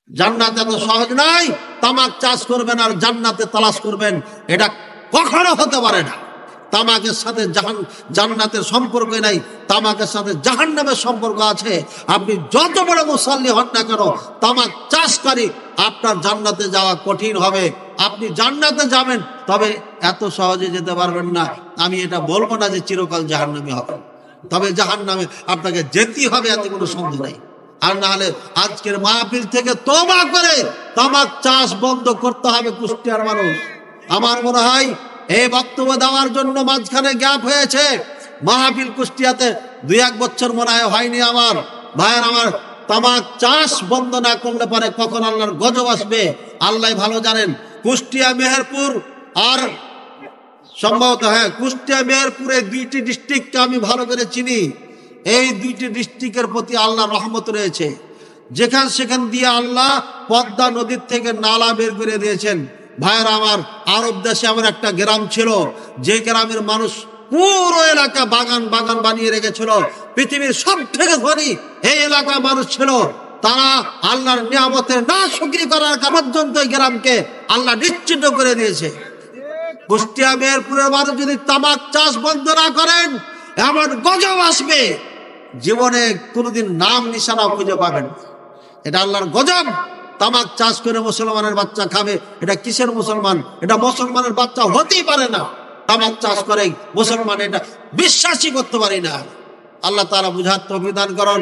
জান্নাত এত সহজ নয়। তামাক চাষ করবেন আর জান্নাতে তালাশ করবেন, এটা কখনো হতে পারে না। তামাকের সাথে জান্নাতের সম্পর্ক নাই, তামাকের সাথে জাহান্নামের সম্পর্ক আছে। আপনি যত বড় মুসাল্লি হন না কেন, তামাক চাষকারী, আপনার জান্নাতে যাওয়া কঠিন হবে। আপনি জান্নাতে যাবেন, তবে এত সহজে যেতে পারবেন না। আমি এটা বলবো না যে চিরকাল জাহান্নামী হবেন, তবে জাহান্নামে আপনাকে যেতেই হবে, এতে কোনো সন্দেহ নেই। আর না হলে আজকের মাহফিল থেকে তওবা করে তামাক চাষ বন্ধ করতে হবে কুষ্টিয়ার মানুষ। আমার মনে হয় এই বক্তব্য দেওয়ার জন্য মাঝখানে গ্যাপ হয়েছে। মাহফিল কুষ্টিয়াতে 2-1 বছর মনে হয়নি। আমার ভাইয়ের, আমার তামাক চাষ বন্ধ না করলে পরে কখন আল্লাহর গজব আসবে আল্লাহ ভালো জানেন। কুষ্টিয়া, মেহেরপুর আর সম্ভবত কুষ্টিয়া মেহেরপুরে 2টি ডিস্ট্রিক্টকে আমি ভালো করে চিনি। এই 2টি ডিস্ট্রিক্টের প্রতি আল্লাহর রহমত রয়েছে। সেখান দিয়ে আল্লাহ পদ্মা নদীর থেকে নালা বের করে দিয়েছেন। ভাইয়েরা আমার, আরব দেশে আমার একটা গ্রাম ছিল, যে গ্রামের মানুষ পুরো এলাকা বাগান বানিয়ে রেখেছিল। পৃথিবীর সব থেকে ধনী এই এলাকার মানুষ ছিল। তারা আল্লাহর নিয়ামতের না শুকরি করার পর্যন্ত এই গ্রামকে আল্লাহ নিশ্চিন্ন করে দিয়েছে। কুষ্টিয়া মেহেরপুরের মানুষ যদি তামাক চাষ বন্ধ না করেন, এমন গজব আসবে, জীবনে কোনোদিন নাম নিশানা খুঁজে পাবেন। এটা আল্লাহর গজব। তামাক চাষ করে মুসলমানের বাচ্চা খাবে, এটা কিসের মুসলমান? এটা মুসলমানের বাচ্চা হতেই পারে না। তামাক চাষ করে মুসলমান, এটা বিশ্বাসই করতে পারি না। আল্লাহ তাআলা বুঝার তৌফিক দান করুন।